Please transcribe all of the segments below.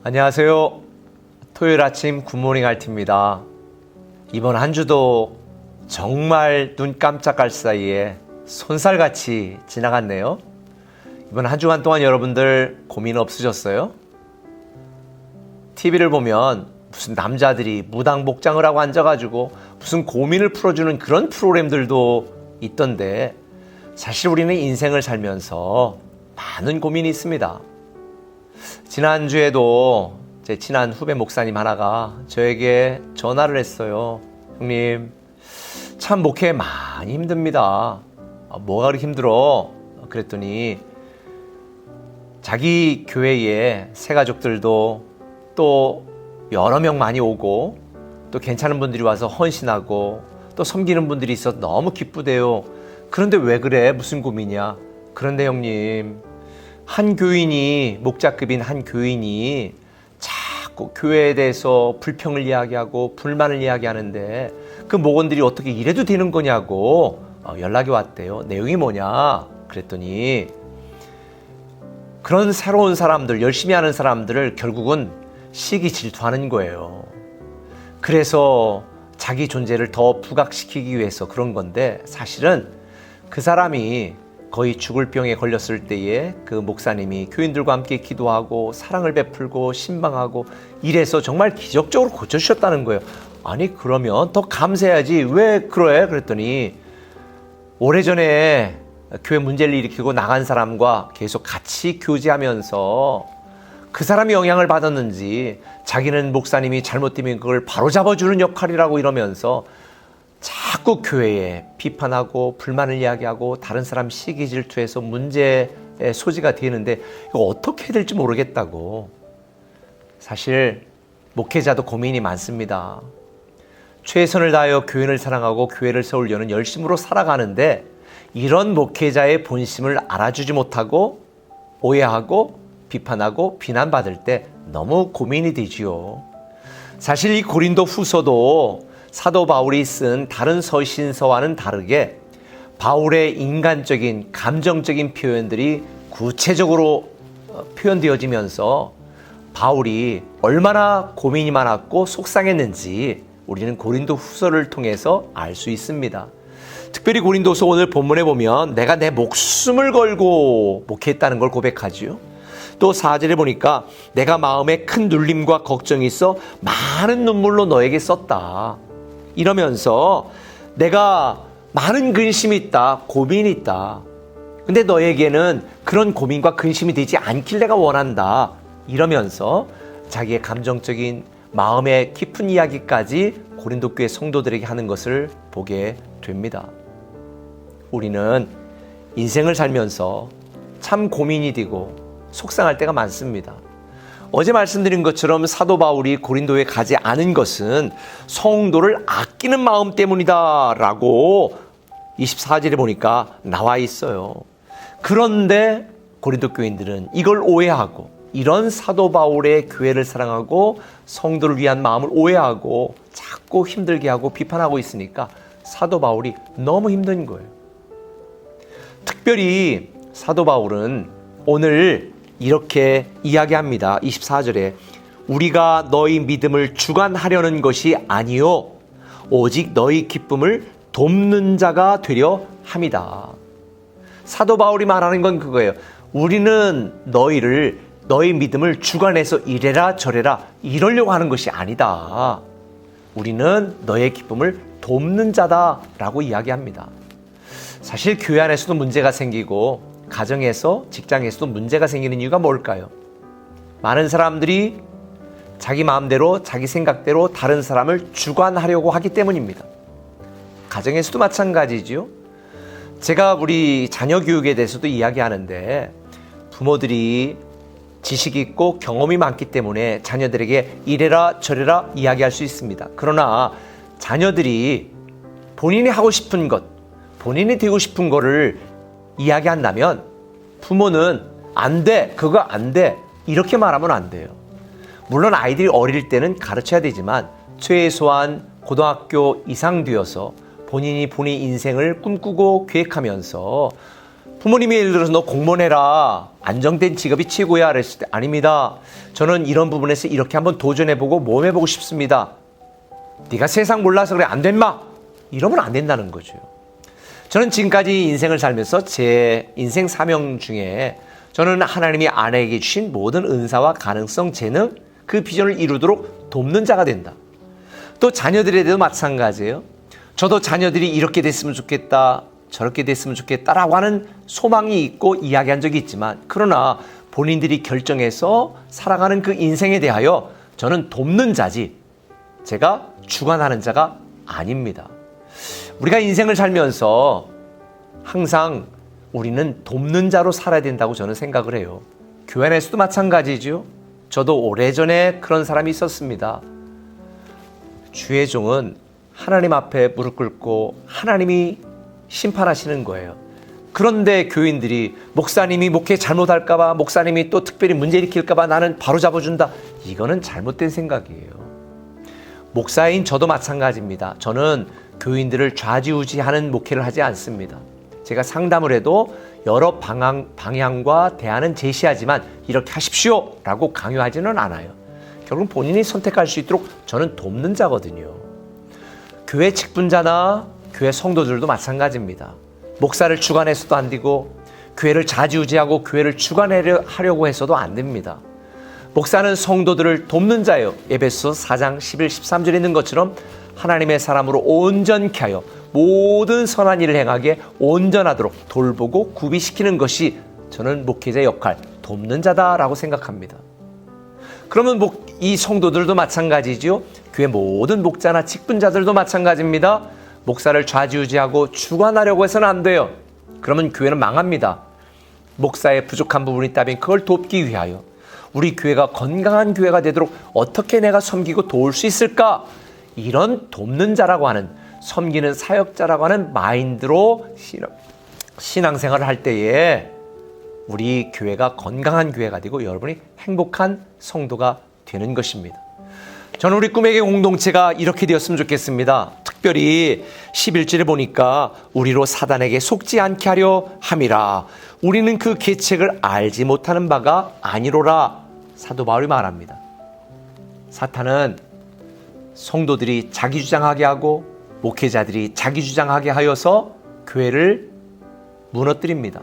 안녕하세요. 토요일 아침 굿모닝 알티입니다. 이번 한 주도 정말 눈 깜짝할 사이에 손살같이 지나갔네요. 이번 한 주간 동안 여러분들 고민 없으셨어요? TV를 보면 무슨 남자들이 무당복장을 하고 앉아가지고 무슨 고민을 풀어주는 그런 프로그램들도 있던데, 사실 우리는 인생을 살면서 많은 고민이 있습니다. 지난주에도 제 친한 후배 목사님 하나가 저에게 전화를 했어요. 형님, 참 목회 많이 힘듭니다. 뭐가 그렇게 힘들어? 그랬더니 자기 교회에 새 가족들도 또 여러 명 많이 오고 또 괜찮은 분들이 와서 헌신하고 또 섬기는 분들이 있어서 너무 기쁘대요. 그런데 왜 그래? 무슨 고민이야? 그런데 형님, 한 교인이, 목자급인 한 교인이 자꾸 교회에 대해서 불평을 이야기하고 불만을 이야기하는데 그 목원들이 어떻게 이래도 되는 거냐고 연락이 왔대요. 내용이 뭐냐? 그랬더니 그런 새로운 사람들, 열심히 하는 사람들을 결국은 시기 질투하는 거예요. 그래서 자기 존재를 더 부각시키기 위해서 그런 건데, 사실은 그 사람이 거의 죽을 병에 걸렸을 때에 그 목사님이 교인들과 함께 기도하고 사랑을 베풀고 신방하고 이래서 정말 기적적으로 고쳐주셨다는 거예요. 아니, 그러면 더 감사해야지. 왜 그래? 그랬더니 오래전에 교회 문제를 일으키고 나간 사람과 계속 같이 교제하면서 그 사람이 영향을 받았는지 자기는 목사님이 잘못되면 그걸 바로잡아주는 역할이라고 이러면서 자꾸 교회에 비판하고 불만을 이야기하고 다른 사람 시기 질투해서 문제의 소지가 되는데 이거 어떻게 해야 될지 모르겠다고. 사실 목회자도 고민이 많습니다. 최선을 다하여 교인을 사랑하고 교회를 세우려는 열심으로 살아가는데 이런 목회자의 본심을 알아주지 못하고 오해하고 비판하고 비난받을 때 너무 고민이 되지요. 사실 이 고린도 후서도 사도 바울이 쓴 다른 서신서와는 다르게 바울의 인간적인 감정적인 표현들이 구체적으로 표현되어지면서 바울이 얼마나 고민이 많았고 속상했는지 우리는 고린도 후서를 통해서 알 수 있습니다. 특별히 고린도서 오늘 본문에 보면 내가 내 목숨을 걸고 목회했다는 걸 고백하지요. 또 4절에 보니까 내가 마음에 큰 눌림과 걱정이 있어 많은 눈물로 너에게 썼다. 이러면서 내가 많은 근심이 있다, 고민이 있다. 근데 너에게는 그런 고민과 근심이 되지 않길 내가 원한다. 이러면서 자기의 감정적인 마음의 깊은 이야기까지 고린도 교회 성도들에게 하는 것을 보게 됩니다. 우리는 인생을 살면서 참 고민이 되고 속상할 때가 많습니다. 어제 말씀드린 것처럼 사도 바울이 고린도에 가지 않은 것은 성도를 아끼는 마음 때문이다 라고 24절에 보니까 나와 있어요. 그런데 고린도 교인들은 이걸 오해하고 이런 사도 바울의 교회를 사랑하고 성도를 위한 마음을 오해하고 자꾸 힘들게 하고 비판하고 있으니까 사도 바울이 너무 힘든 거예요. 특별히 사도 바울은 오늘 이렇게 이야기합니다. 24절에 우리가 너희 믿음을 주관하려는 것이 아니요 오직 너희 기쁨을 돕는 자가 되려 함이다. 사도 바울이 말하는 건 그거예요. 우리는 너희 믿음을 주관해서 이래라 저래라 이러려고 하는 것이 아니다. 우리는 너의 기쁨을 돕는 자다라고 이야기합니다. 사실 교회 안에서도 문제가 생기고 가정에서, 직장에서도 문제가 생기는 이유가 뭘까요? 많은 사람들이 자기 마음대로, 자기 생각대로 다른 사람을 주관하려고 하기 때문입니다. 가정에서도 마찬가지죠. 제가 우리 자녀 교육에 대해서도 이야기하는데 부모들이 지식이 있고 경험이 많기 때문에 자녀들에게 이래라 저래라 이야기할 수 있습니다. 그러나 자녀들이 본인이 하고 싶은 것, 본인이 되고 싶은 거를 이야기한다면 부모는 안 돼, 그거 안 돼 이렇게 말하면 안 돼요. 물론 아이들이 어릴 때는 가르쳐야 되지만 최소한 고등학교 이상 되어서 본인 인생을 꿈꾸고 계획하면서 부모님이 예를 들어서 너 공무원 해라, 안정된 직업이 최고야 그랬을 때 아닙니다. 저는 이런 부분에서 이렇게 한번 도전해보고 모험해보고 싶습니다. 네가 세상 몰라서 그래, 안 된마, 이러면 안 된다는 거죠. 저는 지금까지 인생을 살면서 제 인생 사명 중에 저는 하나님이 아내에게 주신 모든 은사와 가능성, 재능, 그 비전을 이루도록 돕는 자가 된다. 또 자녀들에 대해도 마찬가지예요. 저도 자녀들이 이렇게 됐으면 좋겠다, 저렇게 됐으면 좋겠다라고 하는 소망이 있고 이야기한 적이 있지만, 그러나 본인들이 결정해서 살아가는 그 인생에 대하여 저는 돕는 자지 제가 주관하는 자가 아닙니다. 우리가 인생을 살면서 항상 우리는 돕는 자로 살아야 된다고 저는 생각을 해요. 교회 안에서도 마찬가지죠. 저도 오래전에 그런 사람이 있었습니다. 주의 종은 하나님 앞에 무릎 꿇고 하나님이 심판하시는 거예요. 그런데 교인들이 목사님이 목회 잘못할까봐, 목사님이 또 특별히 문제 일으킬까봐 나는 바로 잡아준다. 이거는 잘못된 생각이에요. 목사인 저도 마찬가지입니다. 저는 교인들을 좌지우지하는 목회를 하지 않습니다. 제가 상담을 해도 여러 방향과 대안은 제시하지만 이렇게 하십시오 라고 강요하지는 않아요. 결국 본인이 선택할 수 있도록 저는 돕는 자거든요. 교회 직분자나 교회 성도들도 마찬가지입니다. 목사를 주관해서도 안 되고, 교회를 좌지우지하고 교회를 주관하려고 해서도 안 됩니다. 목사는 성도들을 돕는 자예요. 에베소 4장 11, 13절에 있는 것처럼 하나님의 사람으로 온전케 하여 모든 선한 일을 행하게 온전하도록 돌보고 구비시키는 것이 저는 목회자의 역할, 돕는 자다라고 생각합니다. 그러면 이 성도들도 마찬가지죠. 교회 모든 목자나 직분자들도 마찬가지입니다. 목사를 좌지우지하고 주관하려고 해서는 안 돼요. 그러면 교회는 망합니다. 목사의 부족한 부분이 있다면 그걸 돕기 위하여 우리 교회가 건강한 교회가 되도록 어떻게 내가 섬기고 도울 수 있을까? 이런 돕는 자라고 하는, 섬기는 사역자라고 하는 마인드로 신앙생활을 할 때에 우리 교회가 건강한 교회가 되고 여러분이 행복한 성도가 되는 것입니다. 저는 우리 꿈에게 공동체가 이렇게 되었으면 좋겠습니다. 특별히 11절에 보니까 우리로 사단에게 속지 않게 하려 함이라. 우리는 그 계책을 알지 못하는 바가 아니로라. 사도 바울이 말합니다. 사탄은 성도들이 자기 주장하게 하고 목회자들이 자기 주장하게 하여서 교회를 무너뜨립니다.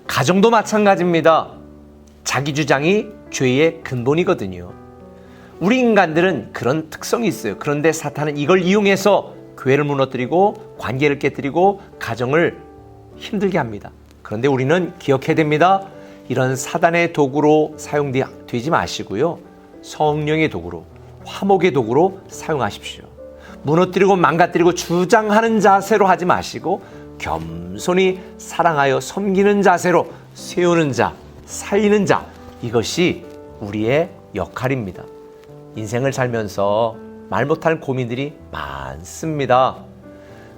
가정도 마찬가지입니다. 자기 주장이 죄의 근본이거든요. 우리 인간들은 그런 특성이 있어요. 그런데 사탄은 이걸 이용해서 교회를 무너뜨리고 관계를 깨뜨리고 가정을 힘들게 합니다. 그런데 우리는 기억해야 됩니다. 이런 사단의 도구로 사용되지 마시고요. 성령의 도구로, 화목의 도구로 사용하십시오. 무너뜨리고 망가뜨리고 주장하는 자세로 하지 마시고 겸손히 사랑하여 섬기는 자세로 세우는 자, 살리는 자, 이것이 우리의 역할입니다. 인생을 살면서 말 못할 고민들이 많습니다.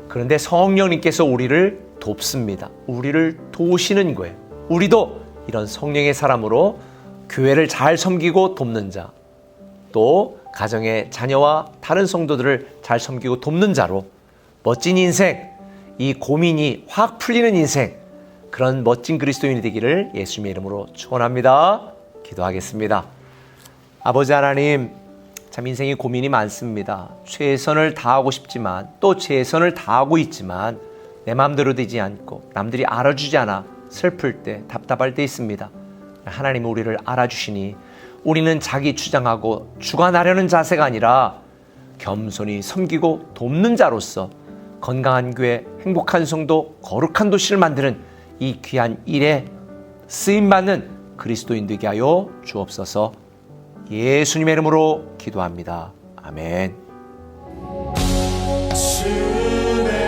그런데 성령님께서 우리를 돕습니다. 우리를 도우시는 거예요. 우리도 이런 성령의 사람으로 교회를 잘 섬기고 돕는 자, 또 가정의 자녀와 다른 성도들을 잘 섬기고 돕는 자로 멋진 인생, 이 고민이 확 풀리는 인생, 그런 멋진 그리스도인이 되기를 예수님의 이름으로 축원합니다. 기도하겠습니다. 아버지 하나님, 참 인생에 고민이 많습니다. 최선을 다하고 싶지만 또 최선을 다하고 있지만 내 마음대로 되지 않고 남들이 알아주지 않아 슬플 때, 답답할 때 있습니다. 하나님은 우리를 알아주시니 우리는 자기 주장하고 주관하려는 자세가 아니라 겸손히 섬기고 돕는 자로서 건강한 교회, 행복한 성도, 거룩한 도시를 만드는 이 귀한 일에 쓰임받는 그리스도인 되게 하여 주옵소서. 예수님의 이름으로 기도합니다. 아멘. 주에게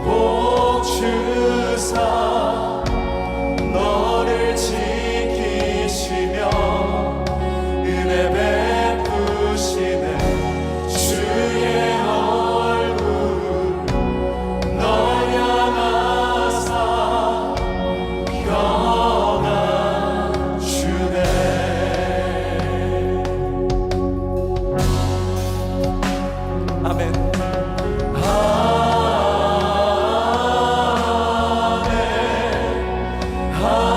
복 주사 너를 지키시며 은혜 베푸시는 주의 얼굴 널 향하사 평안 주네. 하나님